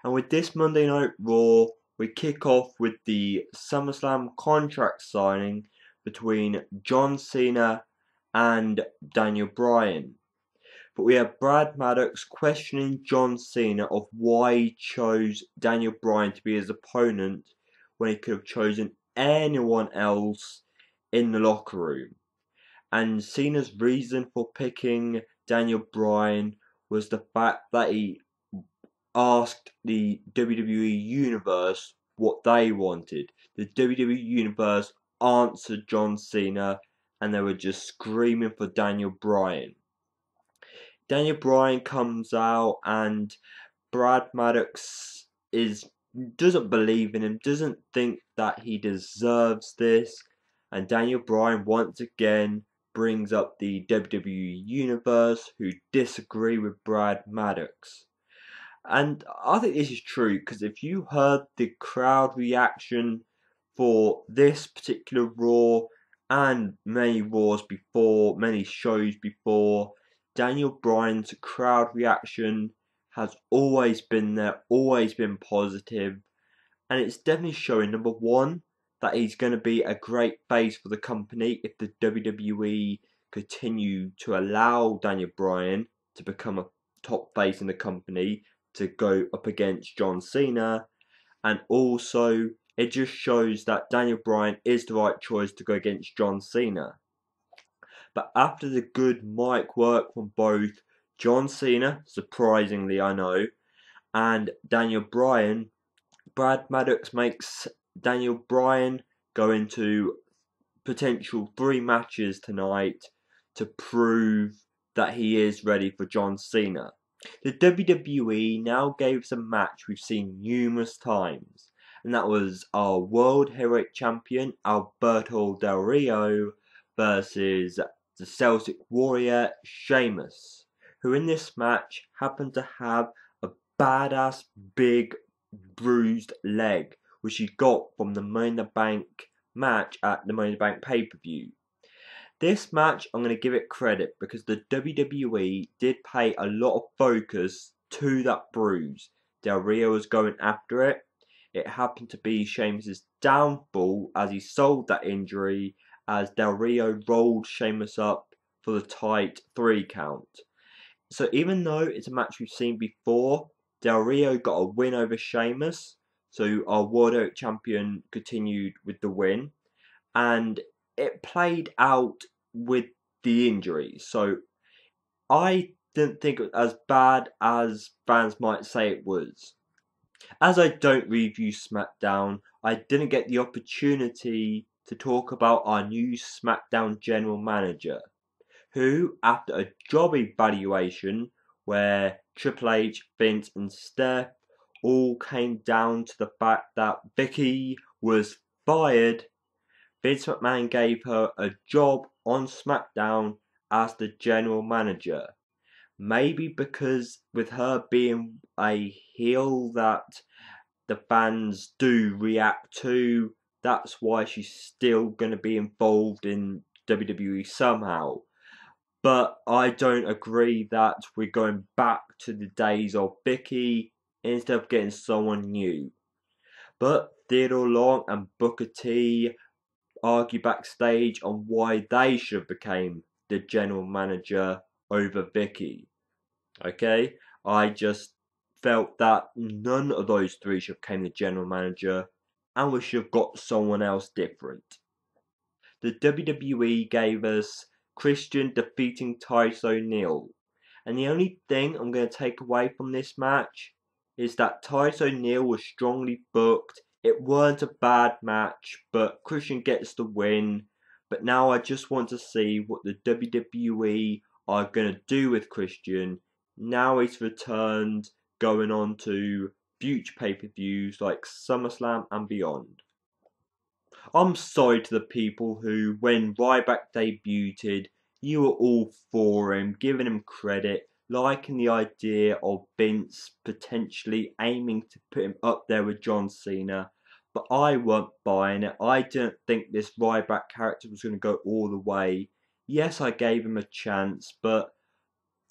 And with this Monday Night Raw, we kick off with the SummerSlam contract signing between John Cena and Daniel Bryan. But we have Brad Maddox questioning John Cena of why he chose Daniel Bryan to be his opponent when he could have chosen anyone else in the locker room. And Cena's reason for picking Daniel Bryan was the fact that he asked the WWE Universe what they wanted. The WWE Universe answered John Cena and they were just screaming for Daniel Bryan. Daniel Bryan comes out and Brad Maddox doesn't believe in him, doesn't think that he deserves this, and Daniel Bryan once again brings up the WWE Universe who disagree with Brad Maddox. And I think this is true because if you heard the crowd reaction for this particular Raw and many Raws before, many shows before, Daniel Bryan's crowd reaction has always been there, always been positive, and it's definitely showing, number one, that he's going to be a great face for the company if the WWE continue to allow Daniel Bryan to become a top face in the company to go up against John Cena, and also it just shows that Daniel Bryan is the right choice to go against John Cena. But after the good mic work from both John Cena, surprisingly I know, and Daniel Bryan, Brad Maddox makes Daniel Bryan go into potential 3 matches tonight to prove that he is ready for John Cena. The WWE now gave us a match we've seen numerous times, and that was our World Heavyweight Champion Alberto Del Rio versus the Celtic Warrior Sheamus, who in this match happened to have a badass big bruised leg, which he got from the Money in the Bank match at the Money in the Bank pay-per-view. This match, I'm going to give it credit because the WWE did pay a lot of focus to that bruise. Del Rio was going after it. It happened to be Sheamus' downfall as he sold that injury as Del Rio rolled Sheamus up for the tight 3 count. So even though it's a match we've seen before, Del Rio got a win over Sheamus. So our World Heavyweight Champion continued with the win. And it played out with the injury. So I didn't think it was as bad as fans might say it was. As I don't review SmackDown, I didn't get the opportunity to talk about our new SmackDown General Manager, who, after a job evaluation where Triple H, Vince and Steph all came down to the fact that Vicky was fired, Vince McMahon gave her a job on SmackDown as the general manager. Maybe because with her being a heel that the fans do react to, that's why she's still going to be involved in WWE somehow. But I don't agree that we're going back to the days of Vicky instead of getting someone new. But Theodore Long and Booker T argue backstage on why they should have became the general manager over Vicky. Okay, I just felt that none of those 3 should have became the general manager, and we should have got someone else different. The WWE gave us Christian defeating Titus O'Neil, and the only thing I'm going to take away from this match is that Titus O'Neil was strongly booked. It weren't a bad match, but Christian gets the win. But now I just want to see what the WWE are going to do with Christian. Now he's returned, going on to future pay-per-views like SummerSlam and beyond. I'm sorry to the people who, when Ryback debuted, you were all for him, giving him credit, liking the idea of Vince potentially aiming to put him up there with John Cena, but I weren't buying it. I didn't think this Ryback character was going to go all the way. Yes, I gave him a chance, but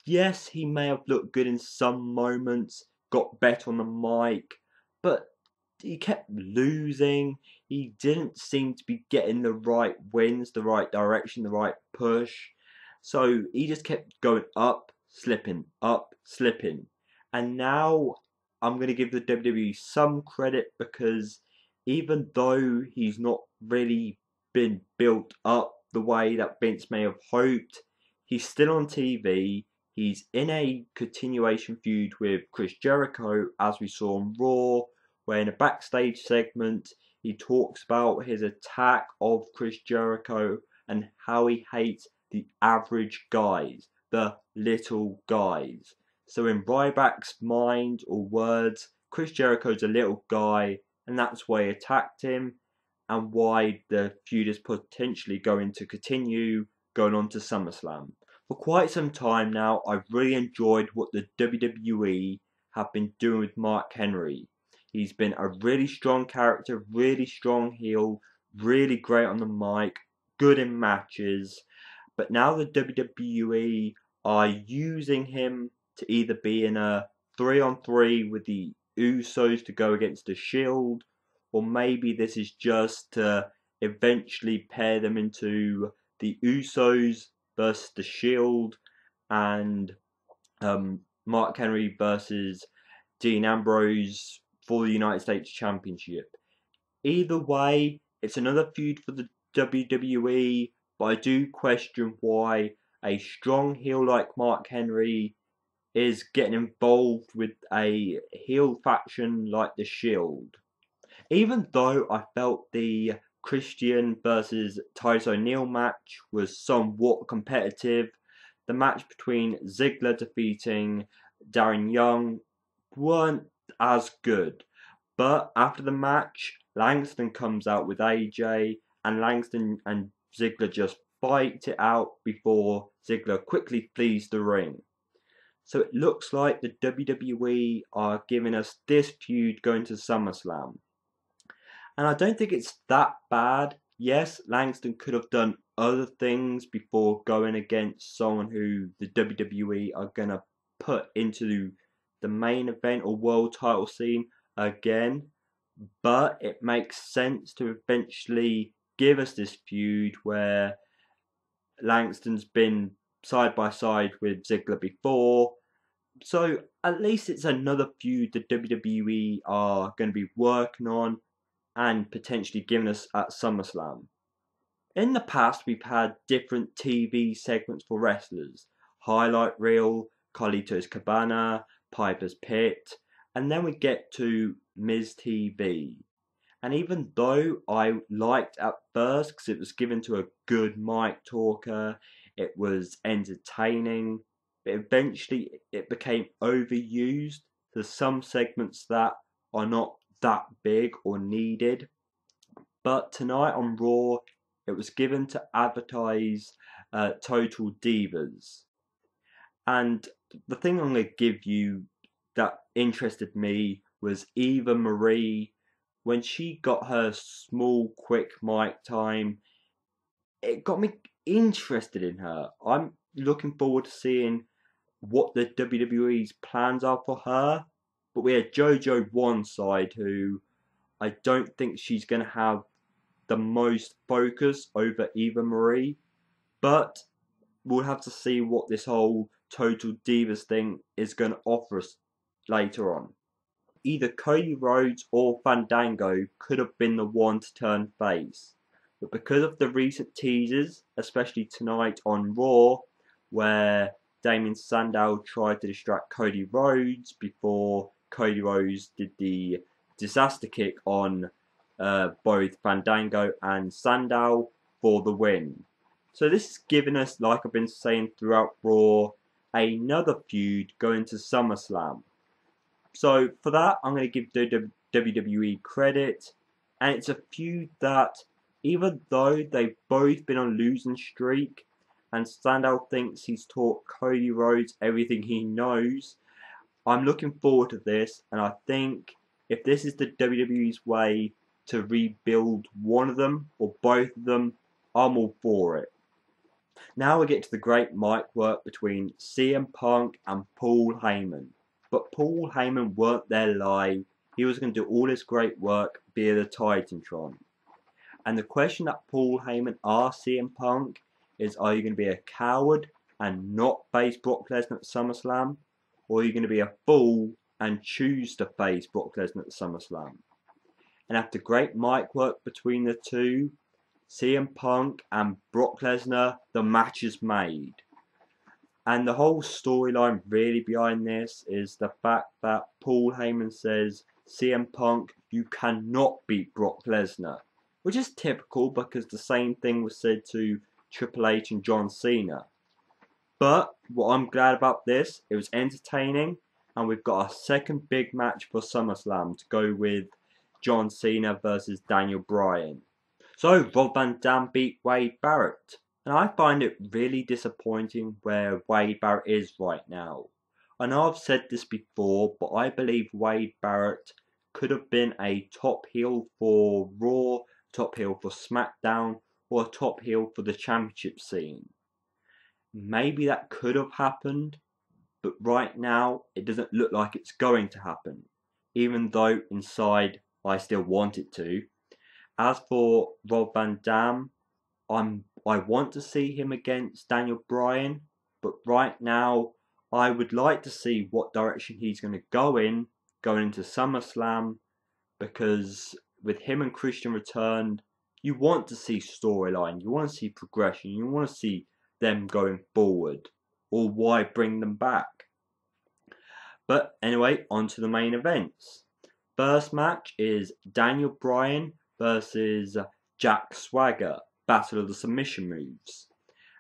yes, he may have looked good in some moments. got better on the mic, but he kept losing. He didn't seem to be getting the right wins, the right direction, the right push. So he just kept going up, slipping, and now I'm going to give the WWE some credit, because even though he's not really been built up the way that Vince may have hoped, he's still on TV. He's in a continuation feud with Chris Jericho, as we saw on Raw, where in a backstage segment he talks about his attack of Chris Jericho and how he hates the average guys, the little guys. So in Ryback's mind or words, Chris Jericho's a little guy, and that's why he attacked him, and why the feud is potentially going to continue going on to SummerSlam. For quite some time now, I've really enjoyed what the WWE have been doing with Mark Henry. He's been a really strong character, really strong heel, really great on the mic, good in matches. But now the WWE are using him to either be in a 3-on-3 with the Usos to go against the Shield, or maybe this is just to eventually pair them into the Usos versus the Shield, and Mark Henry versus Dean Ambrose for the United States Championship. Either way, it's another feud for the WWE, but I do question why a strong heel like Mark Henry is getting involved with a heel faction like the Shield. Even though I felt the Christian versus Titus O'Neil match was somewhat competitive, the match between Ziggler defeating Darren Young weren't as good. But after the match, Langston comes out with AJ, and Langston and Ziggler just fight it out before Ziggler quickly flees the ring. So it looks like the WWE are giving us this feud going to SummerSlam. And I don't think it's that bad. Yes, Langston could have done other things before going against someone who the WWE are going to put into the main event or world title scene again. But it makes sense to eventually give us this feud where Langston's been side by side with Ziggler before. So at least it's another feud the WWE are going to be working on and potentially giving us at SummerSlam. In the past, we've had different TV segments for wrestlers. Highlight Reel, Carlitos Cabana, Piper's Pit, and then we get to Miz TV. And even though I liked at first, because it was given to a good mic talker, it was entertaining, but eventually it became overused. There's some segments that are not that big or needed. But tonight on Raw, it was given to advertise Total Divas. And the thing I'm going to give you that interested me was Eva Marie. When she got her small, quick mic time, it got me interested in her. I'm looking forward to seeing what the WWE's plans are for her. But we had JoJo one side, who I don't think she's going to have the most focus over Eva Marie. But we'll have to see what this whole Total Divas thing is going to offer us later on. Either Cody Rhodes or Fandango could have been the one to turn face. But because of the recent teasers, especially tonight on Raw, where Damien Sandow tried to distract Cody Rhodes before Cody Rhodes did the disaster kick on both Fandango and Sandow for the win. So this has given us, like I've been saying throughout Raw, another feud going to SummerSlam. So for that, I'm going to give the WWE credit, and it's a feud that, even though they've both been on losing streak, and Sandow thinks he's taught Cody Rhodes everything he knows, I'm looking forward to this, and I think if this is the WWE's way to rebuild one of them, or both of them, I'm all for it. Now we get to the great mic work between CM Punk and Paul Heyman. But Paul Heyman weren't there live. He was going to do all this great work via the Titantron. And the question that Paul Heyman asked CM Punk is, are you going to be a coward and not face Brock Lesnar at SummerSlam? Or are you going to be a fool and choose to face Brock Lesnar at SummerSlam? And after great mic work between the two, CM Punk and Brock Lesnar, the match is made. And the whole storyline really behind this is the fact that Paul Heyman says, CM Punk, you cannot beat Brock Lesnar. Which is typical because the same thing was said to Triple H and John Cena. But what I'm glad about this, it was entertaining. And we've got a second big match for SummerSlam to go with John Cena versus Daniel Bryan. So Rob Van Dam beat Wade Barrett. And I find it really disappointing where Wade Barrett is right now. I know I've said this before, but I believe Wade Barrett could have been a top heel for Raw, top heel for SmackDown, or a top heel for the championship scene. Maybe that could have happened, but right now it doesn't look like it's going to happen. Even though inside I still want it to. As for Rob Van Dam, I want to see him against Daniel Bryan, but right now I would like to see what direction he's going to go in going into SummerSlam, because with him and Christian returned, you want to see storyline, you want to see progression, you want to see them going forward, or why bring them back? But anyway, on to the main events. First match is Daniel Bryan versus Jack Swagger, Battle of the Submission Moves.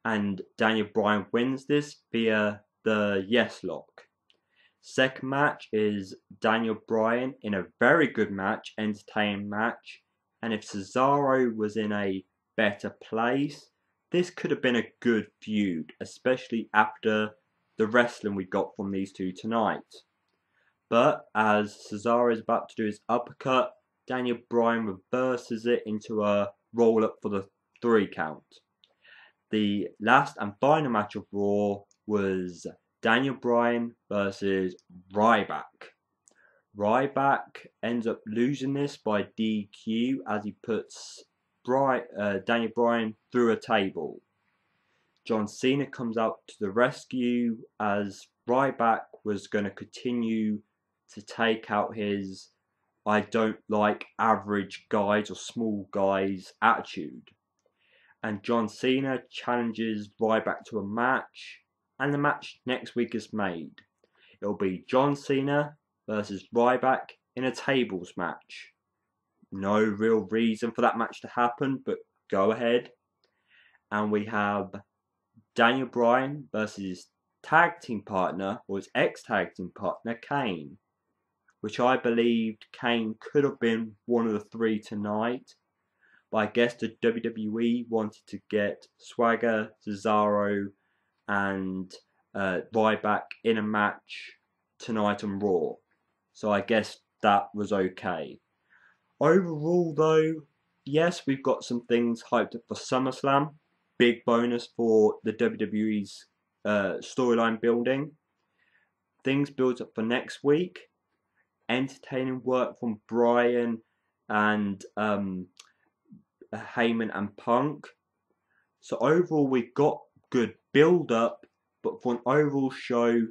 And Daniel Bryan wins this via the Yes Lock. Second match is Daniel Bryan in a very good match, entertaining match. And if Cesaro was in a better place, this could have been a good feud, especially after the wrestling we got from these two tonight. But as Cesaro is about to do his uppercut, Daniel Bryan reverses it into a roll up for the 3 count. The last and final match of Raw was Daniel Bryan versus Ryback. Ryback ends up losing this by DQ as he puts Daniel Bryan through a table. John Cena comes out to the rescue as Ryback was going to continue to take out his I don't like average guys or small guys attitude. And John Cena challenges Ryback to a match, and the match next week is made. It'll be John Cena versus Ryback in a tables match. No real reason for that match to happen, but go ahead. And we have Daniel Bryan versus his tag team partner, or his ex-tag team partner, Kane. Which I believed Kane could have been one of the 3 tonight. But I guess the WWE wanted to get Swagger, Cesaro, and Ryback in a match tonight on Raw. So I guess that was okay. Overall though, yes, we've got some things hyped up for SummerSlam. Big bonus for the WWE's storyline building. Things built up for next week. Entertaining work from Bryan and Heyman and Punk. So overall we got good build up, but for an overall show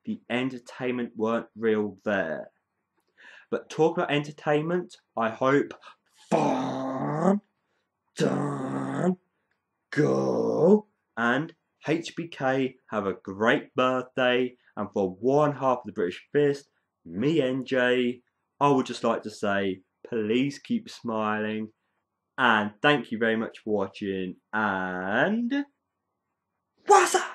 the entertainment weren't real there. But talk about entertainment, I hope Fandango and HBK have a great birthday, and for one half of the British Fist, me NJ, I would just like to say please keep smiling, and thank you very much for watching, and what's up?